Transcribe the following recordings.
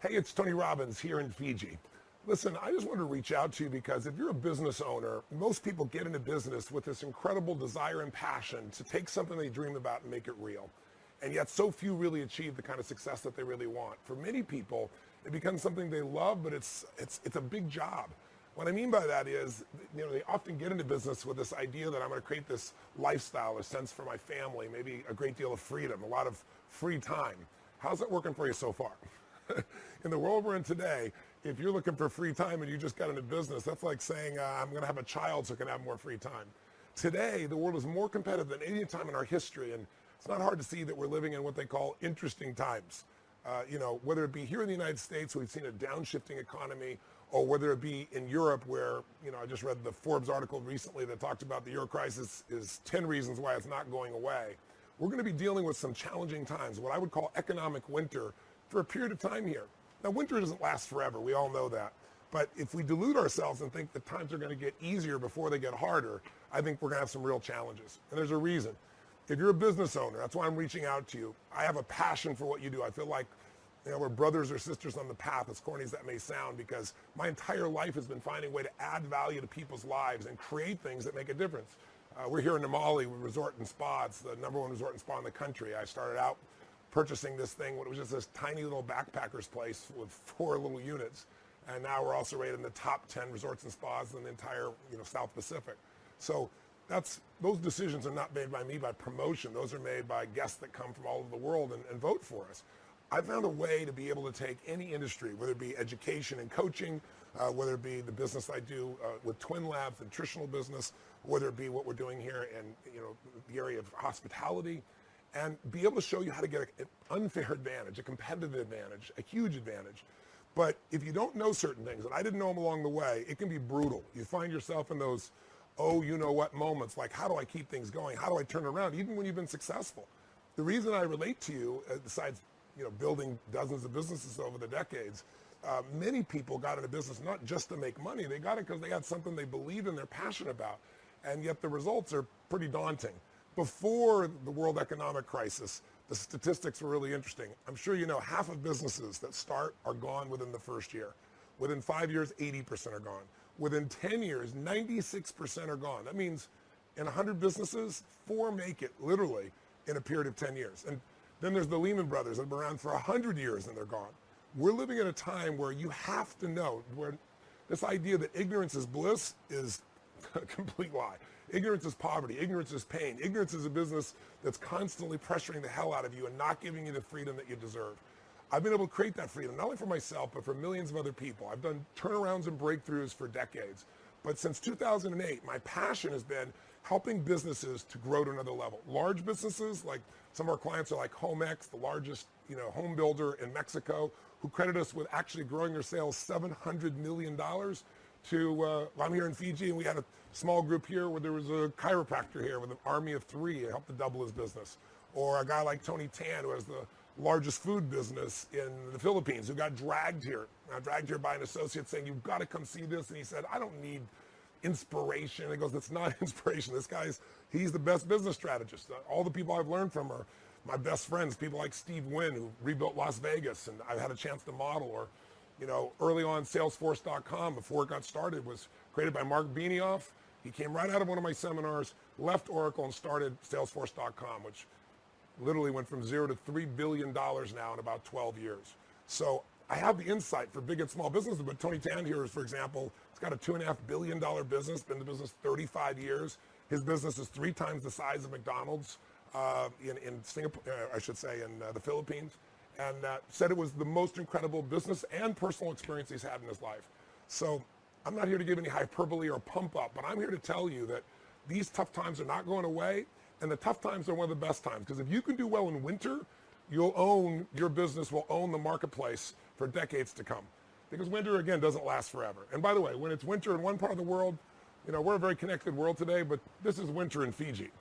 Hey, it's Tony Robbins here in Fiji. Listen, I just wanted to reach out to you because if you're a business owner, most people get into business with this incredible desire and passion to take something they dream about and make it real. And yet so few really achieve the kind of success that they really want. For many people, it becomes something they love, but it's a big job. What I mean by that is, they often get into business with this idea that I'm going to create this lifestyle, a sense for my family, maybe a great deal of freedom, a lot of free time. How's that working for you so far? In the world we're in today, if you're looking for free time and you just got into business, that's like saying, I'm going to have a child so I can have more free time. Today, the world is more competitive than any time in our history, and it's not hard to see that we're living in what they call interesting times. Whether it be here in the United States, we've seen a downshifting economy, or whether it be in Europe where, I just read the Forbes article recently that talked about the Euro crisis is 10 reasons why it's not going away. We're going to be dealing with some challenging times, what I would call economic winter, for a period of time here. Now, winter doesn't last forever. We all know that. But if we delude ourselves and think that times are going to get easier before they get harder, I think we're going to have some real challenges. And there's a reason. If you're a business owner, that's why I'm reaching out to you. I have a passion for what you do. I feel like we're brothers or sisters on the path, as corny as that may sound, because my entire life has been finding a way to add value to people's lives and create things that make a difference. We're here in Namale with Resort and Spa. It's the #1 resort and spa in the country. I started out purchasing this thing when it was just this tiny little backpacker's place with 4 little units. And now we're also rated in the top 10 resorts and spas in the entire South Pacific. So those decisions are not made by me by promotion. Those are made by guests that come from all over the world and vote for us. I found a way to be able to take any industry, whether it be education and coaching, whether it be the business I do with Twin Labs, nutritional business, whether it be what we're doing here in the area of hospitality, and be able to show you how to get an unfair advantage, a competitive advantage, a huge advantage. But if you don't know certain things, and I didn't know them along the way, it can be brutal. You find yourself in those, you-know-what moments, like how do I keep things going? How do I turn around, even when you've been successful? The reason I relate to you, besides building dozens of businesses over the decades, many people got into business not just to make money. They got it because they had something they believed in, they're passionate about, and yet the results are pretty daunting. Before the world economic crisis, the statistics were really interesting. I'm sure you know half of businesses that start are gone within the first year. Within 5 years, 80% are gone. Within 10 years, 96% are gone. That means in 100 businesses, 4 make it literally in a period of 10 years. And then there's the Lehman Brothers that have been around for 100 years and they're gone. We're living at a time where you have to know, where this idea that ignorance is bliss is a complete lie. Ignorance is poverty. Ignorance is pain. Ignorance is a business that's constantly pressuring the hell out of you and not giving you the freedom that you deserve. I've been able to create that freedom, not only for myself, but for millions of other people. I've done turnarounds and breakthroughs for decades. But since 2008, my passion has been helping businesses to grow to another level. Large businesses, like some of our clients are like HomeX, the largest home builder in Mexico, who credit us with actually growing their sales $700 million to, I'm here in Fiji, and we had a small group here where there was a chiropractor here with an army of 3 and helped to double his business. Or a guy like Tony Tan, who has the largest food business in the Philippines, who got dragged here by an associate saying, you've got to come see this. And he said, I don't need inspiration. And he goes, that's not inspiration. He's the best business strategist. All the people I've learned from are my best friends, people like Steve Wynn, who rebuilt Las Vegas, and I've had a chance to model. Or early on, Salesforce.com, before it got started, was created by Mark Benioff. He came right out of one of my seminars, left Oracle, and started Salesforce.com, which literally went from 0 to $3 billion now in about 12 years. So I have the insight for big and small businesses, but Tony Tan here is, for example, he's got a $2.5 billion business, been in the business 35 years. His business is 3 times the size of McDonald's in Singapore, in the Philippines. And said it was the most incredible business and personal experience he's had in his life. So I'm not here to give any hyperbole or pump up, but I'm here to tell you that these tough times are not going away, and the tough times are one of the best times. Because if you can do well in winter, your business will own the marketplace for decades to come. Because winter, again, doesn't last forever. And by the way, when it's winter in one part of the world, we're a very connected world today, but this is winter in Fiji.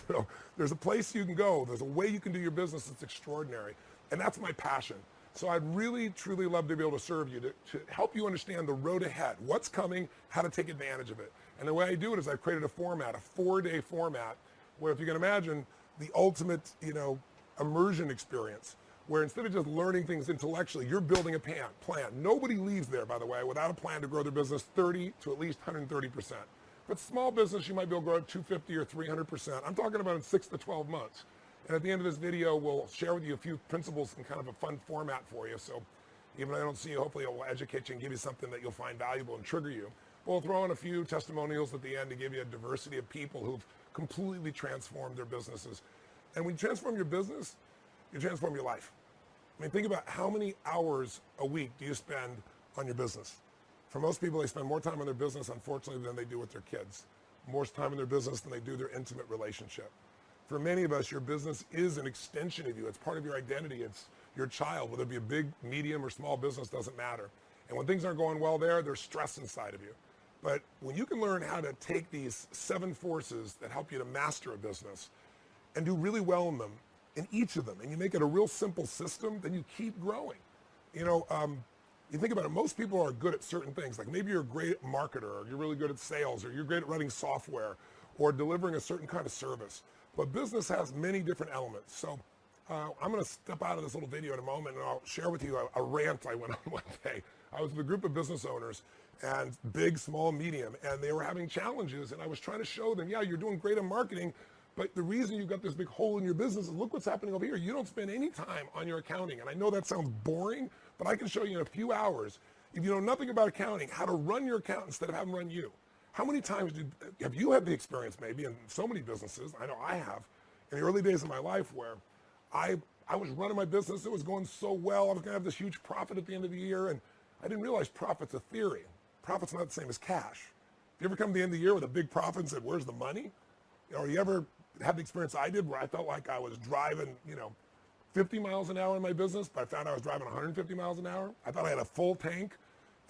So there's a place you can go. There's a way you can do your business that's extraordinary. And that's my passion. So I'd really, truly love to be able to serve you, to help you understand the road ahead, what's coming, how to take advantage of it. And the way I do it is I've created a format, a 4-day format, where if you can imagine the ultimate, immersion experience, where instead of just learning things intellectually, you're building a plan. Nobody leaves there, by the way, without a plan to grow their business 30 to at least 130%. If it's small business, you might be able to grow it 250 or 300%. I'm talking about in 6 to 12 months. And at the end of this video, we'll share with you a few principles in kind of a fun format for you. So even if I don't see you, hopefully it will educate you and give you something that you'll find valuable and trigger you. We'll throw in a few testimonials at the end to give you a diversity of people who've completely transformed their businesses. And when you transform your business, you transform your life. I mean, think about how many hours a week do you spend on your business? For most people, they spend more time on their business, unfortunately, than they do with their kids. More time in their business than they do their intimate relationship. For many of us, your business is an extension of you. It's part of your identity. It's your child. Whether it be a big, medium, or small business, doesn't matter. And when things aren't going well there, there's stress inside of you. But when you can learn how to take these 7 forces that help you to master a business and do really well in them, in each of them, and you make it a real simple system, then you keep growing. You know, you think about it, most people are good at certain things. Like maybe you're a great marketer, or you're really good at sales, or you're great at writing software, or delivering a certain kind of service. But business has many different elements. So I'm gonna step out of this little video in a moment, and I'll share with you a rant I went on one day. I was with a group of business owners, and big, small, medium, and they were having challenges, and I was trying to show them, yeah, you're doing great in marketing, but the reason you've got this big hole in your business is look what's happening over here. You don't spend any time on your accounting. And I know that sounds boring, but I can show you in a few hours, if you know nothing about accounting, how to run your account instead of having them run you. How many times have you had the experience maybe in so many businesses, I know I have, in the early days of my life where I was running my business, it was going so well, I was gonna have this huge profit at the end of the year, and I didn't realize profit's a theory. Profit's not the same as cash. You ever come to the end of the year with a big profit and said, where's the money? Or you ever had the experience I did where I felt like I was driving, 50 miles an hour in my business, but I found I was driving 150 miles an hour. I thought I had a full tank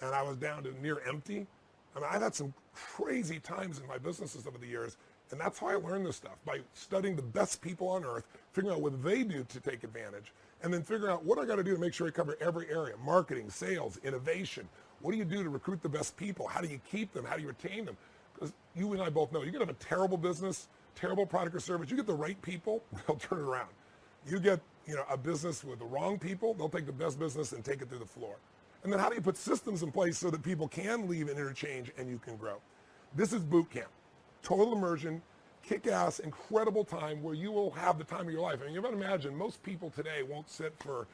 and I was down to near empty. I mean, I've had some crazy times in my businesses over the years, and that's how I learned this stuff, by studying the best people on earth, figuring out what they do to take advantage, and then figuring out what I got to do to make sure I cover every area: marketing, sales, innovation. What do you do to recruit the best people? How do you keep them? How do you retain them? Because you and I both know you can have a terrible business, terrible product or service. You get the right people, they'll turn it around. You get a business with the wrong people, they'll take the best business and take it through the floor. And then how do you put systems in place so that people can leave and interchange and you can grow? This is boot camp. Total immersion, kick-ass, incredible time where you will have the time of your life. I mean, you got to imagine most people today won't sit for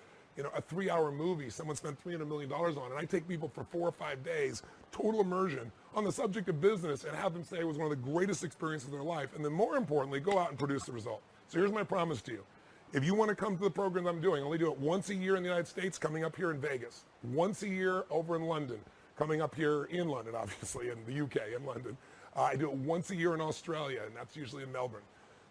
a 3-hour movie someone spent $300 million on, and I take people for 4 or 5 days, total immersion, on the subject of business and have them say it was one of the greatest experiences of their life, and then more importantly, go out and produce the result. So here's my promise to you. If you want to come to the program I'm doing, I only do it once a year in the United States, coming up here in Vegas, once a year over in London, coming up here in London, obviously, in the UK, in London. I do it once a year in Australia, and that's usually in Melbourne.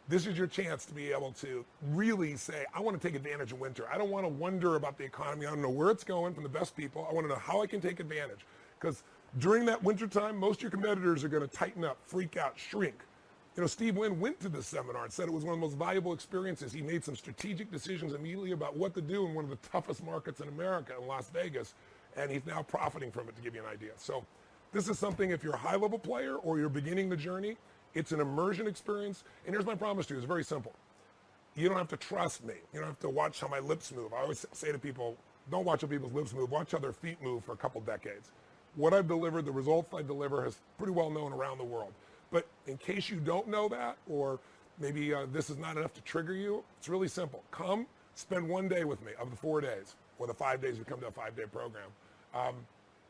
This is your chance to be able to really say, I want to take advantage of winter. I don't want to wonder about the economy. I don't know where it's going from the best people. I want to know how I can take advantage. Because during that winter time, most of your competitors are going to tighten up, freak out, shrink. Steve Wynn went to this seminar and said it was one of the most valuable experiences. He made some strategic decisions immediately about what to do in one of the toughest markets in America, in Las Vegas, and he's now profiting from it, to give you an idea. So this is something, if you're a high-level player or you're beginning the journey, it's an immersion experience. And here's my promise to you. It's very simple. You don't have to trust me. You don't have to watch how my lips move. I always say to people, don't watch how people's lips move. Watch how their feet move for a couple decades. What I've delivered, the results I deliver, is pretty well known around the world. But in case you don't know that, or maybe this is not enough to trigger you, it's really simple. Come, spend 1 day with me of the 4 days, or the 5 days we come to a 5-day program.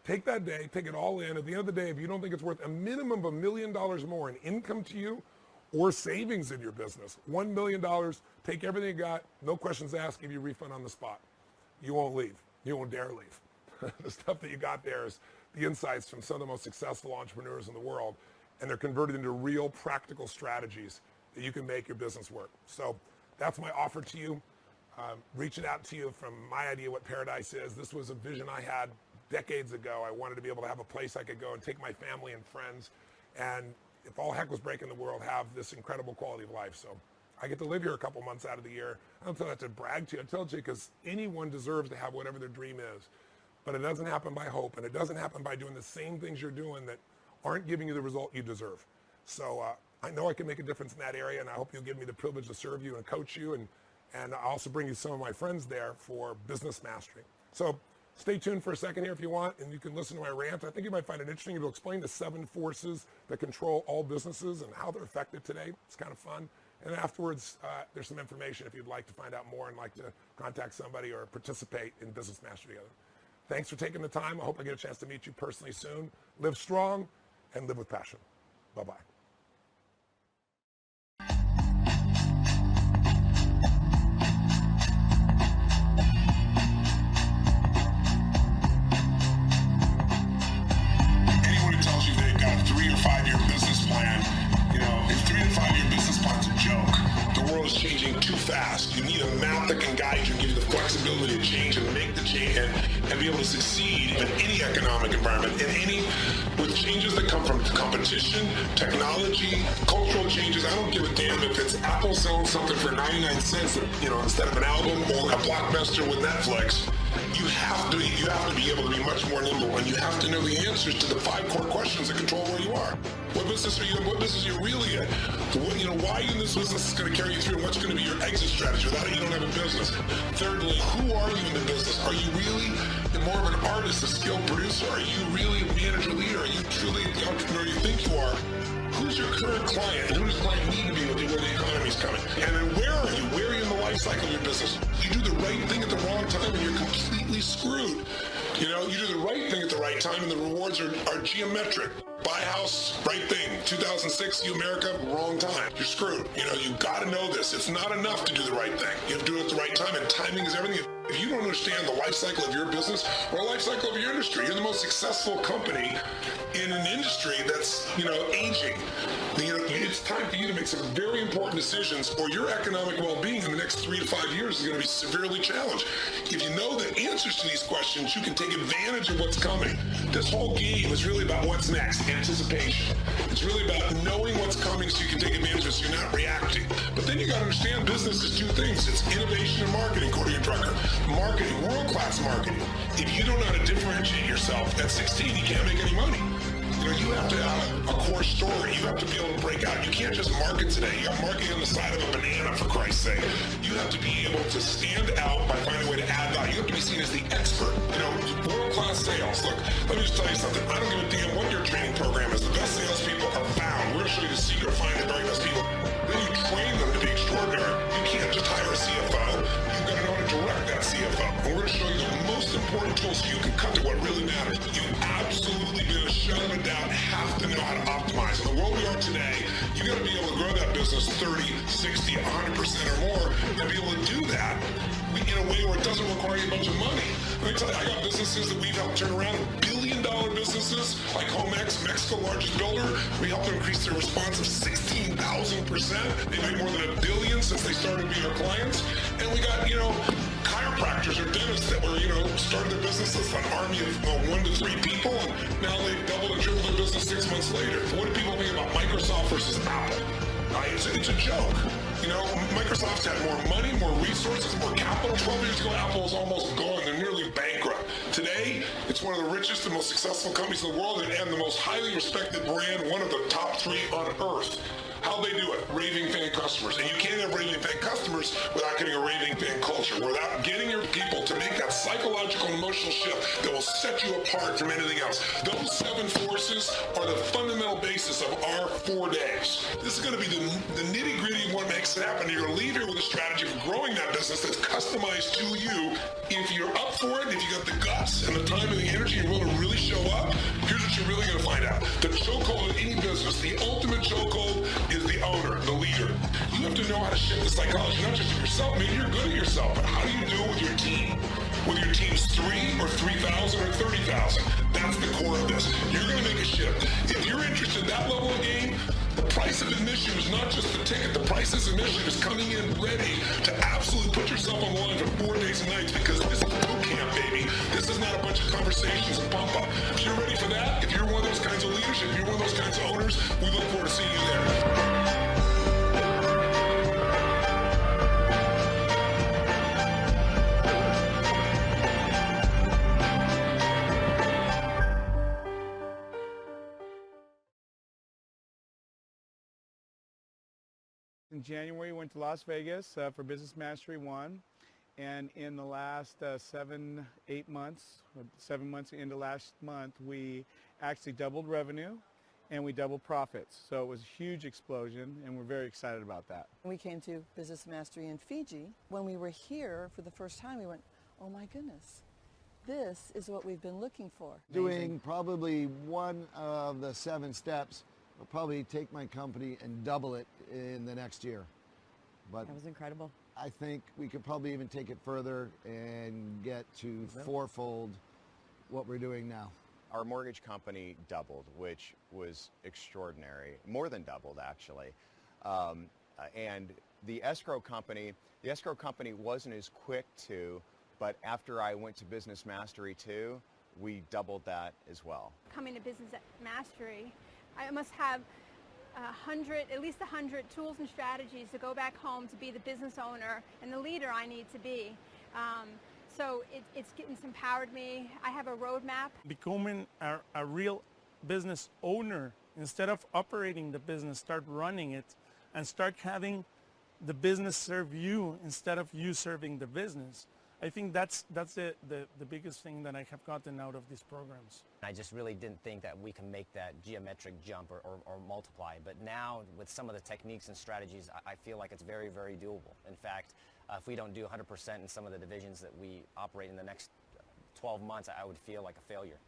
Take that day, take it all in. At the end of the day, if you don't think it's worth a minimum of $1 million more in income to you or savings in your business, $1 million, take everything you got, no questions asked, give you a refund on the spot. You won't leave. You won't dare leave. The stuff that you got there is the insights from some of the most successful entrepreneurs in the world, and they're converted into real practical strategies that you can make your business work. So that's my offer to you. Reaching out to you from my idea what paradise is. This was a vision I had decades ago. I wanted to be able to have a place I could go and take my family and friends, and if all heck was breaking the world, have this incredible quality of life. So I get to live here a couple months out of the year. I don't tell that to brag to you. I tell it to you because anyone deserves to have whatever their dream is. But it doesn't happen by hope, and it doesn't happen by doing the same things you're doing that aren't giving you the result you deserve. So I know I can make a difference in that area, and I hope you'll give me the privilege to serve you and coach you and And I'll also bring you some of my friends there for business mastery. So stay tuned for a second here if you want, and you can listen to my rant. I think you might find it interesting. It'll explain the 7 forces that control all businesses and how they're affected today. It's kind of fun. And afterwards, there's some information if you'd like to find out more and like to contact somebody or participate in business mastery together. Thanks for taking the time. I hope I get a chance to meet you personally soon. Live strong and live with passion. Bye-bye. Anyone who tells you they've got a 3 or 5 year business plan, if 3 to 5 year business plan's a joke. The world is changing too fast. You need a map that can guide you and give you the flexibility to change and make the change and be able to succeed in any economic environment, with changes that come from competition, technology, cultural changes. I don't give a damn if it's Apple selling something for 99 cents, instead of an album, or a blockbuster with Netflix. You have to be able to be much more nimble, and you have to know the answers to the 5 core questions that control where you are. What business are you in? What business are you really in? Why are you in this business is going to carry you through, and what's going to be your exit strategy? Without it, you don't have a business. Thirdly, who are you in the business? Are you really more of an artist, a skilled producer? Are you really a manager leader? Are you truly the entrepreneur you think you are? Who's your current client? And who does the client need to be with you where the economy's coming? And then where are you? Where are you in the life cycle of your business? You do the right thing at the wrong time and you're completely screwed. You do the right thing at the right time and the rewards are geometric. Buy a house, right thing. 2006, America, wrong time. You're screwed. You've got to know this. It's not enough to do the right thing. You have to do it at the right time, and timing is everything. If you don't understand the life cycle of your business or the life cycle of your industry, you're the most successful company in an industry that's, aging. It's time for you to make some very important decisions, or your economic well-being in the next 3 to 5 years is going to be severely challenged. If you know the answers to these questions, you can take advantage of what's coming. This whole game is really about what's next, anticipation. It's really about knowing what's coming so you can take advantage of it, so you're not reacting. But then you got to understand business is 2 things. It's innovation and marketing, according to Drucker. Marketing, world-class marketing. If you don't know how to differentiate yourself at 16, you can't make any money. You have to have a core story. You have to be able to break out. You can't just market today. You got marketing on the side of a banana, for Christ's sake. You have to be able to stand out by finding a way to add value. You have to be seen as the expert. World-class sales. Look, let me just tell you something. I don't give a damn what your training program is. The best salespeople are found. We're going to show you the secret of finding the very best people. Then you train them to be extraordinary. You can't just hire a CFO. You've got to know how to direct that CFO. And we're going to show you the most important tools so you can cut to what really matters. You absolutely, beyond a shadow of a doubt, have to know how to optimize. In the world we are today, you got to be able to grow that business 30, 60, 100% or more, and be able to do that in a way where it doesn't require you a bunch of money. Let me tell you, I got businesses that we've helped turn around, billion-dollar businesses like HomeX, Mexico's largest builder. We helped them increase their response of 16,000%. They made more than $1 billion since they started being our clients. And we got, chiropractors or dentists that were, started their businesses, an army of 1 to 3 people, and now they've doubled and tripled their business 6 months later. What do people think about Microsoft versus Apple? It's a joke. Microsoft's had more money, more resources, more capital. 12 years ago, Apple was almost gone. They're nearly bankrupt. Today, it's one of the richest and most successful companies in the world and the most highly respected brand, one of the top 3 on earth. How they do it? Raving fan customers. And you can't have raving fan customers without getting a raving fan culture, without getting your people to make that psychological and emotional shift that will set you apart from anything else. Those 7 forces are the fundamental basis of our 4 days. This is going to be the nitty-gritty of what makes it happen. You're going to leave here with a strategy for growing that business that's customized to you. If you're up for it, if you got the guts and the time and the energy, you're willing to really show up, here's what you're really going to find out. The chokehold of any business, the ultimate chokehold, is the owner, the leader. You have to know how to shift the psychology, not just of yourself. Maybe you're good at yourself, but how do you do it with your team? Whether your team's 3 or 3,000 or 30,000, that's the core of this. You're going to make a shift. If you're interested in that level of game, the price of admission is not just the ticket. The price of admission is coming in ready to absolutely put yourself on the line for 4 days and nights, because this is boot camp, baby. This is not a bunch of conversations and pump up. If you're ready for that, if you're one of those kinds of leaders, if you're one of those kinds of owners, we look forward to seeing you there. In January, we went to Las Vegas for Business Mastery 1. And in the last 7 months into last month, we actually doubled revenue and we doubled profits. So it was a huge explosion, and we're very excited about that. We came to Business Mastery in Fiji. When we were here for the first time, we went, oh my goodness, this is what we've been looking for. Doing probably one of the 7 steps will probably take my company and double it in the next year. But that was incredible. I think we could probably even take it further and get to fourfold what we're doing now. Our mortgage company doubled, which was extraordinary, more than doubled actually. And the escrow company wasn't as quick to, but after I went to Business Mastery 2, we doubled that as well. Coming to Business Mastery, I must have at least 100 tools and strategies to go back home to be the business owner and the leader I need to be. So it's empowered me. I have a roadmap. Becoming a real business owner, instead of operating the business, start running it and start having the business serve you instead of you serving the business. I think that's the biggest thing that I have gotten out of these programs. I just really didn't think that we can make that geometric jump or multiply. But now, with some of the techniques and strategies, I feel like it's very, very doable. In fact, if we don't do 100% in some of the divisions that we operate in the next 12 months, I would feel like a failure.